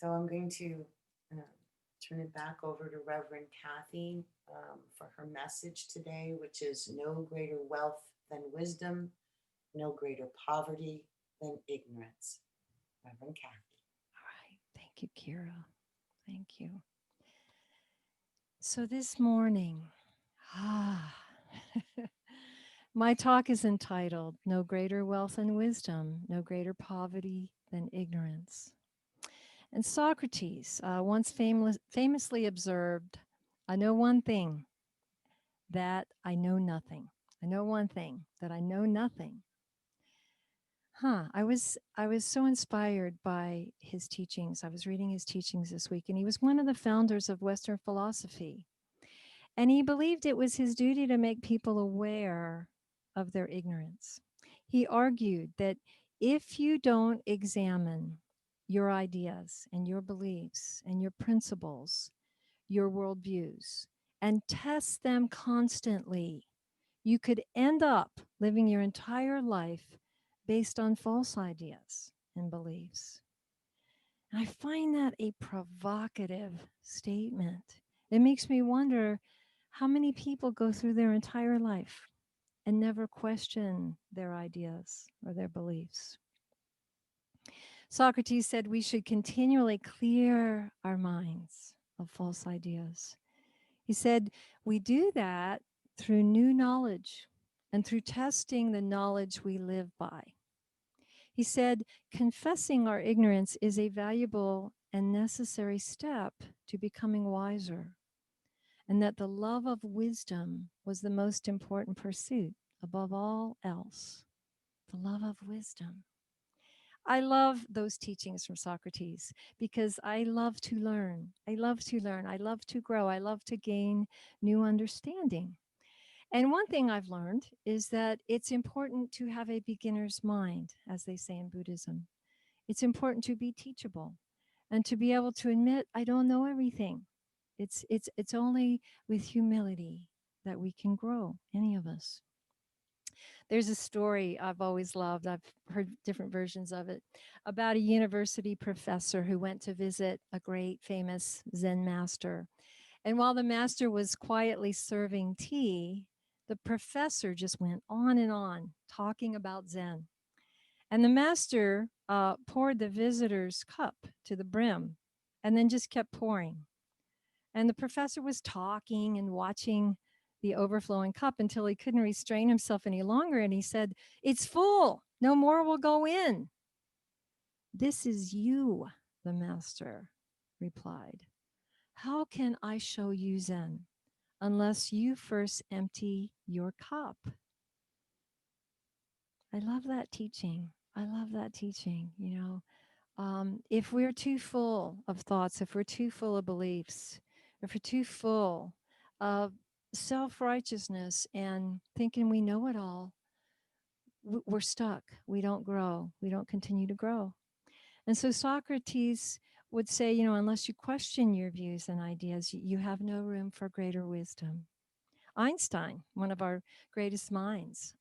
So I'm going to uh, turn it back over to Reverend Kathy for her message today, which is no greater wealth than wisdom, no greater poverty than ignorance. Reverend Kathy. All right. Thank you, Kira. Thank you. So this morning, ah, my talk is entitled No Greater Wealth Than Wisdom, No Greater Poverty Than Ignorance. And Socrates once famously observed, I know one thing, that I know nothing. I know one thing, that I know nothing. I was so inspired by his teachings. I was reading his teachings this week, and he was one of the founders of Western philosophy. And he believed it was his duty to make people aware of their ignorance. He argued that if you don't examine your ideas and your beliefs and your principles, your worldviews, and test them constantly, you could end up living your entire life based on false ideas and beliefs. And I find that a provocative statement. It makes me wonder how many people go through their entire life and never question their ideas or their beliefs. Socrates said we should continually clear our minds of false ideas. He said we do that through new knowledge and through testing the knowledge we live by. He said confessing our ignorance is a valuable and necessary step to becoming wiser, and that the love of wisdom was the most important pursuit above all else. The love of wisdom. I love those teachings from Socrates because I love to learn. I love to learn. I love to grow. I love to gain new understanding. And one thing I've learned is that it's important to have a beginner's mind, as they say in Buddhism. It's important to be teachable and to be able to admit I don't know everything. It's only with humility that we can grow, any of us. There's a story I've always loved. I've heard different versions of it about a university professor who went to visit a great famous Zen master. And while the master was quietly serving tea, the professor just went on and on talking about Zen. And the master poured the visitor's cup to the brim and then just kept pouring. And the professor was talking and watching the overflowing cup until he couldn't restrain himself any longer. And he said, "It's full. No more will go in." "This is you," the master replied. "How can I show you Zen unless you first empty your cup?" I love that teaching. I love that teaching. If we're too full of thoughts, if we're too full of beliefs, if we're too full of self righteousness and thinking we know it all, we're stuck. We don't grow. We don't continue to grow. And so Socrates would say, unless you question your views and ideas, you have no room for greater wisdom. Einstein, one of our greatest minds,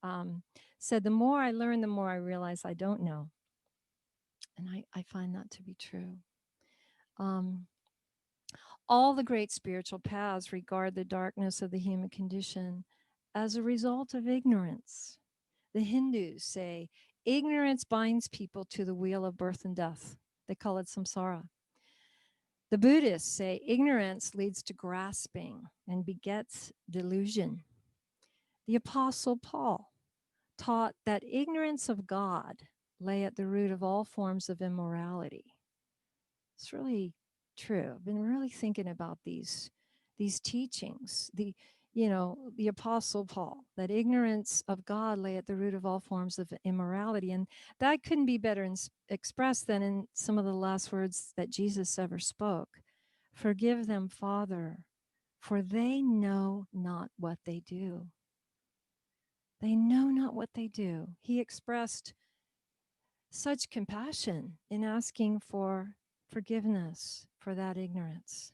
said, "The more I learn, the more I realize I don't know." And I find that to be true. Um, all the great spiritual paths regard the darkness of the human condition as a result of ignorance. The Hindus say ignorance binds people to the wheel of birth and death. They call it samsara. The Buddhists say ignorance leads to grasping and begets delusion. The Apostle Paul taught that ignorance of God lay at the root of all forms of immorality. It's really true. I've been really thinking about these teachings. The Apostle Paul, that ignorance of God lay at the root of all forms of immorality, and that couldn't be better expressed than in some of the last words that Jesus ever spoke. "Forgive them, Father, for they know not what they do." They know not what they do. He expressed such compassion in asking for forgiveness for that ignorance.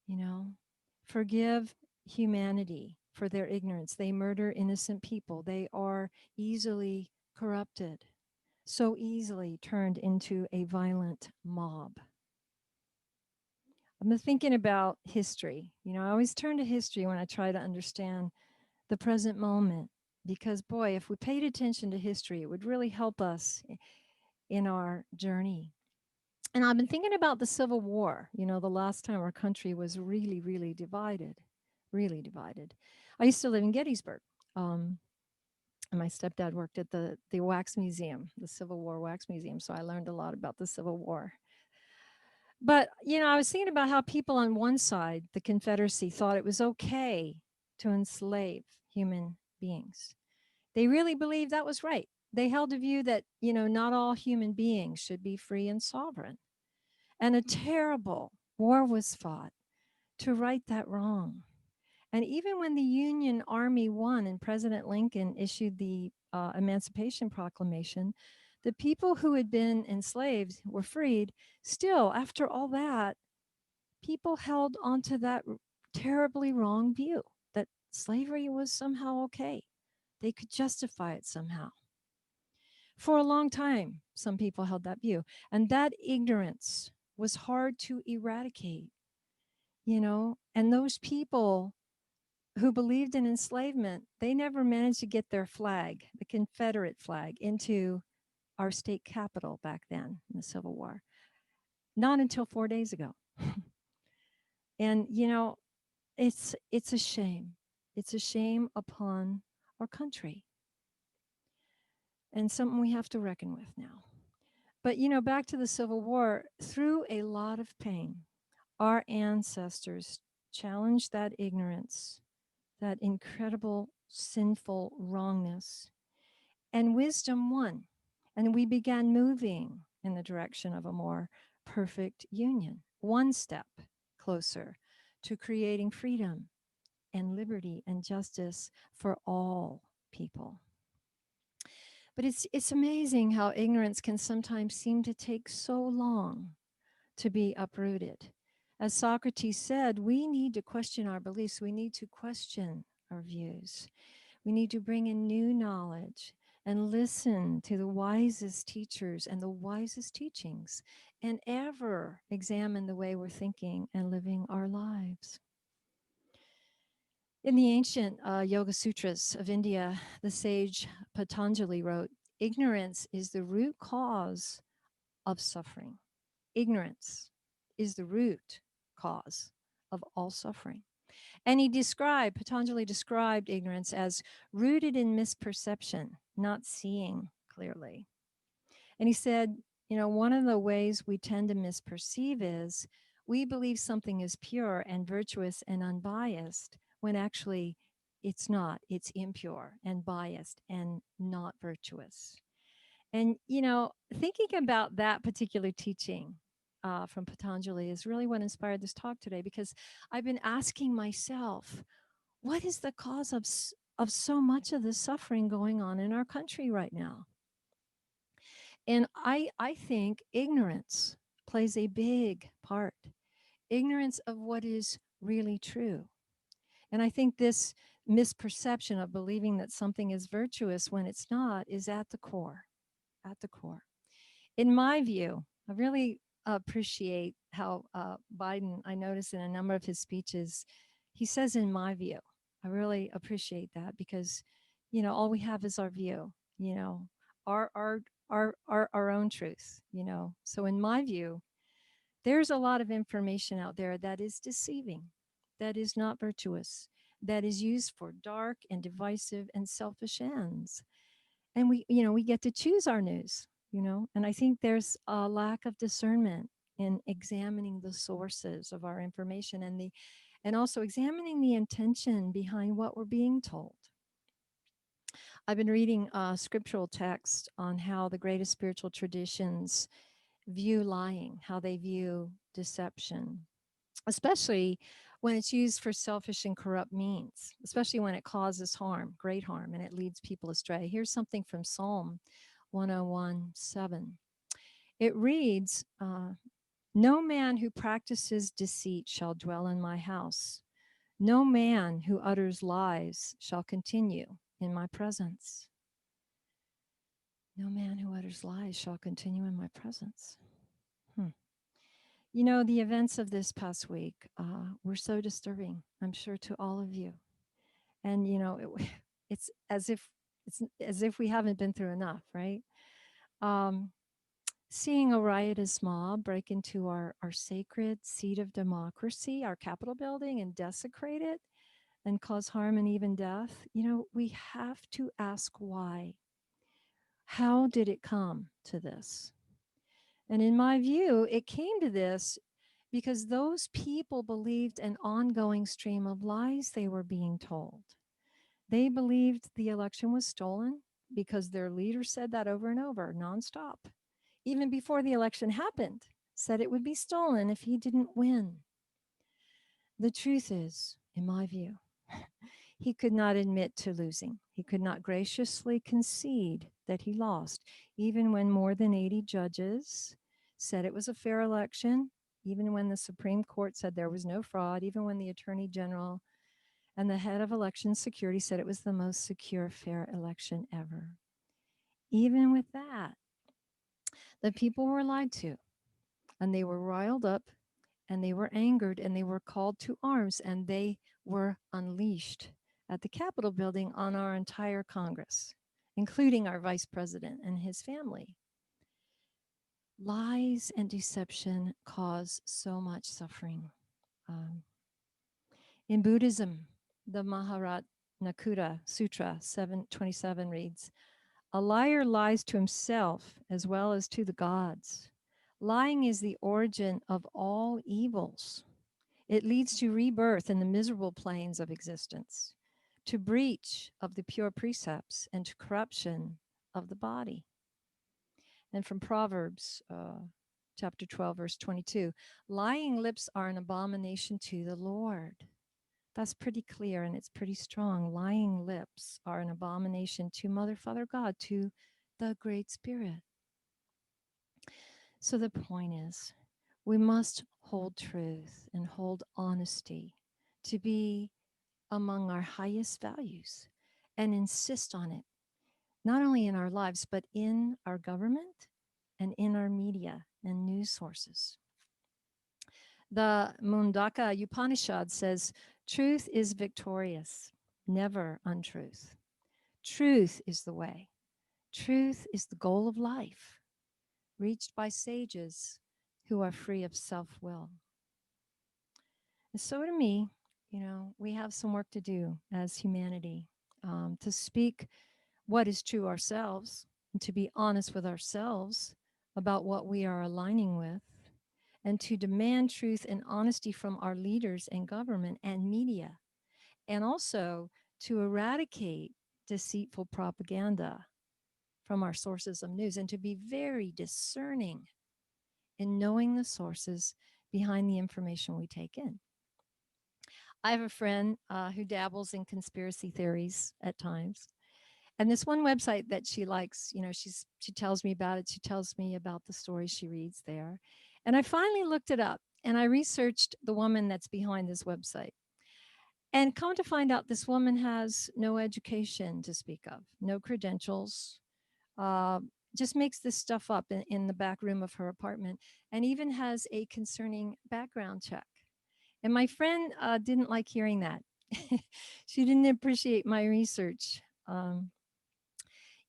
You know, forgive humanity for their ignorance. They murder innocent people. They are easily corrupted, so easily turned into a violent mob. I've been thinking about history. I always turn to history when I try to understand the present moment because, boy, if we paid attention to history, it would really help us in our journey. And I've been thinking about the Civil War, the last time our country was really, really divided, really divided. I used to live in Gettysburg. Um, and my stepdad worked at the wax museum, the Civil War wax museum. So I learned a lot about the Civil War. But, I was thinking about how people on one side, the Confederacy, thought it was okay to enslave human beings. They really believed that was right. They held a view that, not all human beings should be free and sovereign. And a terrible war was fought to right that wrong. And even when the Union Army won and President Lincoln issued the Emancipation Proclamation, the people who had been enslaved were freed. Still, after all that, people held onto that terribly wrong view that slavery was somehow okay. They could justify it somehow. For a long time, some people held that view. And that ignorance was hard to eradicate, and those people who believed in enslavement, they never managed to get their flag, the Confederate flag, into our state capitol back then in the Civil War. Not until 4 days ago. And it's a shame. It's a shame upon our country and something we have to reckon with now. But back to the Civil War, through a lot of pain, our ancestors challenged that ignorance, that incredible sinful wrongness, and wisdom won. And we began moving in the direction of a more perfect union, one step closer to creating freedom and liberty and justice for all people. But it's amazing how ignorance can sometimes seem to take so long to be uprooted. As Socrates said, we need to question our beliefs. We need to question our views. We need to bring in new knowledge and listen to the wisest teachers and the wisest teachings and ever examine the way we're thinking and living our lives. In the ancient Yoga Sutras of India, the sage Patanjali wrote, "Ignorance is the root cause of suffering. Ignorance is the root cause of all suffering." And Patanjali described ignorance as rooted in misperception, not seeing clearly. And he said, one of the ways we tend to misperceive is we believe something is pure and virtuous and unbiased when actually it's not. It's impure and biased and not virtuous. And, thinking about that particular teaching from Patanjali is really what inspired this talk today because I've been asking myself, what is the cause of so much of the suffering going on in our country right now? And I think ignorance plays a big part, ignorance of what is really true. And I think this misperception of believing that something is virtuous when it's not is at the core, at the core. In my view, I really appreciate how Biden, I noticed in a number of his speeches, he says, in my view. I really appreciate that because, all we have is our view, our, our, our own truth, So in my view, there's a lot of information out there that is deceiving, that is not virtuous, that is used for dark and divisive and selfish ends. And we get to choose our news, and I think there's a lack of discernment in examining the sources of our information and also examining the intention behind what we're being told. I've been reading scriptural text on how the greatest spiritual traditions view lying, how they view deception, especially when it's used for selfish and corrupt means, especially when it causes harm, great harm, and it leads people astray. Here's something from Psalm 101:7. It reads, "No man who practices deceit shall dwell in my house. No man who utters lies shall continue in my presence." No man who utters lies shall continue in my presence. Hmm. The events of this past week were so disturbing, I'm sure, to all of you. And it's as if we haven't been through enough, right? Um, Seeing a riotous mob break into our sacred seat of democracy, our Capitol building, and desecrate it and cause harm and even death, we have to ask why. How did it come to this? And in my view, it came to this because those people believed an ongoing stream of lies they were being told. They believed the election was stolen because their leader said that over and over, nonstop. Even before the election happened, said it would be stolen if he didn't win. The truth is, in my view, he could not admit to losing. He could not graciously concede that he lost, even when more than 80 judges said it was a fair election, even when the Supreme Court said there was no fraud, even when the Attorney General and the head of election security said it was the most secure, fair election ever. Even with that, the people were lied to, and they were riled up, and they were angered, and they were called to arms, and they were unleashed at the Capitol building on our entire Congress, including our vice president and his family. Lies and deception cause so much suffering. Um, in Buddhism, the Maharat Nakuta Sutra 727 reads, "A liar lies to himself as well as to the gods. Lying is the origin of all evils. It leads to rebirth in the miserable planes of existence, to breach of the pure precepts, and to corruption of the body." And from Proverbs chapter 12, verse 22, lying lips are an abomination to the Lord. That's pretty clear and it's pretty strong. Lying lips are an abomination to Mother, Father, God, to the Great Spirit. So the point is, we must hold truth and hold honesty to be among our highest values and insist on it, not only in our lives, but in our government and in our media and news sources. The Mundaka Upanishad says, truth is victorious, never untruth. Truth is the way. Truth is the goal of life, reached by sages who are free of self will. And so, to me, we have some work to do as humanity to speak what is true ourselves and to be honest with ourselves about what we are aligning with and to demand truth and honesty from our leaders and government and media, and also to eradicate deceitful propaganda from our sources of news and to be very discerning in knowing the sources behind the information we take in. I have a friend who dabbles in conspiracy theories at times. And this one website that she likes, she tells me about it. She tells me about the stories she reads there. And I finally looked it up and I researched the woman that's behind this website. And come to find out, this woman has no education to speak of, no credentials, uh, just makes this stuff up in the back room of her apartment, and even has a concerning background check. And my friend didn't like hearing that. She didn't appreciate my research.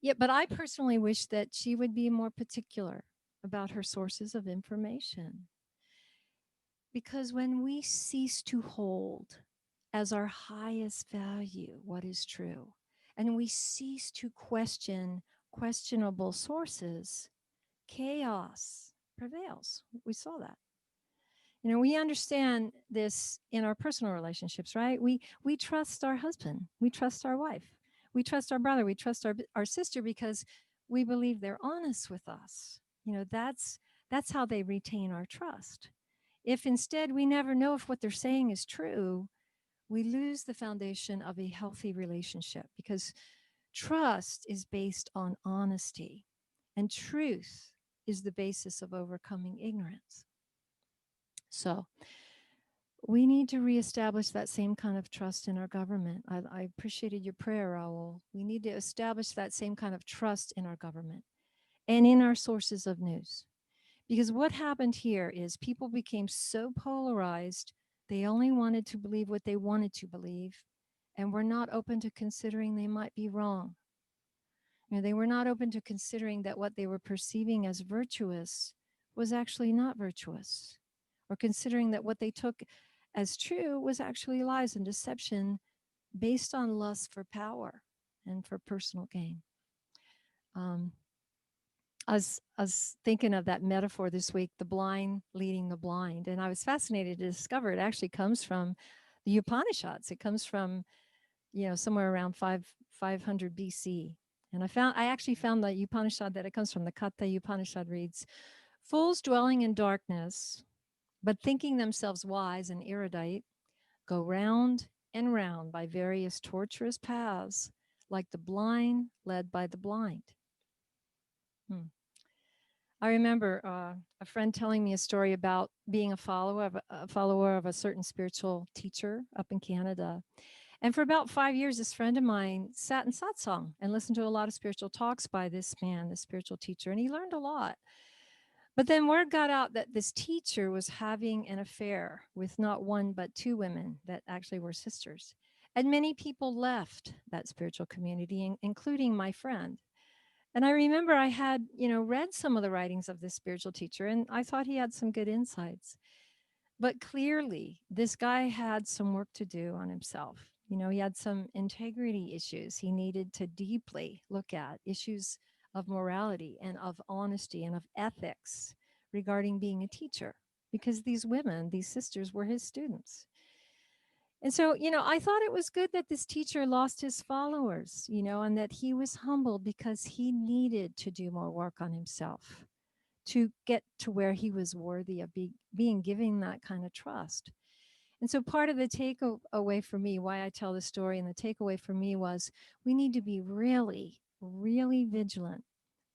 Yeah, but I personally wish that she would be more particular about her sources of information. Because when we cease to hold as our highest value what is true, and we cease to question questionable sources, chaos prevails. We saw that. We understand this in our personal relationships, right? We trust our husband, we trust our wife, we trust our brother, we trust our sister because we believe they're honest with us. That's how they retain our trust. If instead we never know if what they're saying is true, we lose the foundation of a healthy relationship because trust is based on honesty and truth is the basis of overcoming ignorance. So we need to reestablish that same kind of trust in our government. I appreciated your prayer, Raul. We need to establish that same kind of trust in our government and in our sources of news. Because what happened here is people became so polarized, they only wanted to believe what they wanted to believe and were not open to considering they might be wrong. They were not open to considering that what they were perceiving as virtuous was actually not virtuous, or considering that what they took as true was actually lies and deception based on lust for power and for personal gain. Um, I was thinking of that metaphor this week, the blind leading the blind. And I was fascinated to discover it actually comes from the Upanishads. It comes from, somewhere around 500 BC. And I actually found the Upanishad that it comes from, the Katha Upanishad reads, fools dwelling in darkness, but thinking themselves wise and erudite, go round and round by various tortuous paths, like the blind led by the blind. Hmm. I remember a friend telling me a story about being a follower of a certain spiritual teacher up in Canada. And for about 5 years, this friend of mine sat in satsang and listened to a lot of spiritual talks by this man, this spiritual teacher, and he learned a lot. But then word got out that this teacher was having an affair with not one, but two women that actually were sisters. And many people left that spiritual community, including my friend. And I remember I had, read some of the writings of this spiritual teacher, and I thought he had some good insights. But clearly, this guy had some work to do on himself. He had some integrity issues he needed to deeply look at, issues of morality and of honesty and of ethics regarding being a teacher, because these women, these sisters, were his students. And so, I thought it was good that this teacher lost his followers, and that he was humbled because he needed to do more work on himself to get to where he was worthy of being given that kind of trust. And so part of the takeaway for me, why I tell the story, and the takeaway for me was we need to be really, really vigilant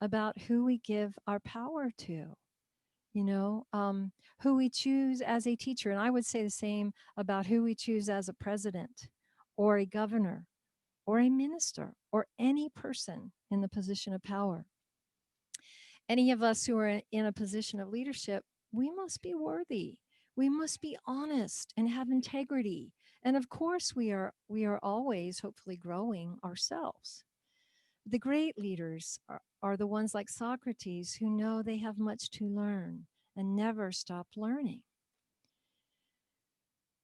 about who we give our power to, who we choose as a teacher. And I would say the same about who we choose as a president or a governor or a minister or any person in the position of power. Any of us who are in a position of leadership, we must be worthy. We must be honest and have integrity. And of course, we are always hopefully growing ourselves. The great leaders are the ones like Socrates who know they have much to learn and never stop learning.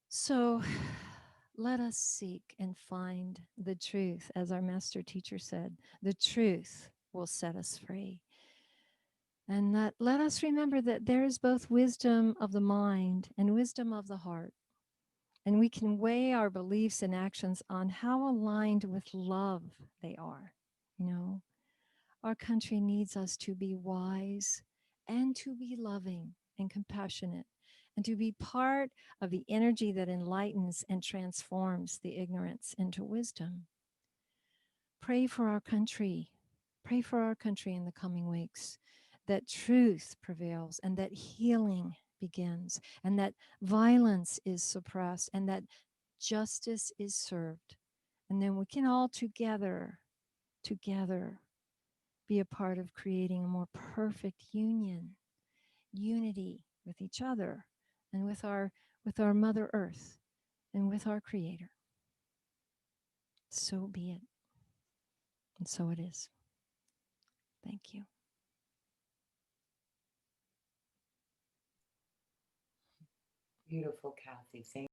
So let us seek and find the truth. As our master teacher said, the truth will set us free. And that let us remember that there is both wisdom of the mind and wisdom of the heart. And we can weigh our beliefs and actions on how aligned with love they are. Our country needs us to be wise and to be loving and compassionate and to be part of the energy that enlightens and transforms the ignorance into wisdom. Pray for our country. Pray for our country in the coming weeks, that truth prevails and that healing begins and that violence is suppressed and that justice is served. And then we can all together be a part of creating a more perfect unity with each other and with our Mother Earth and with our Creator. So be it. And so it is. Thank you. Beautiful, Kathy. Thank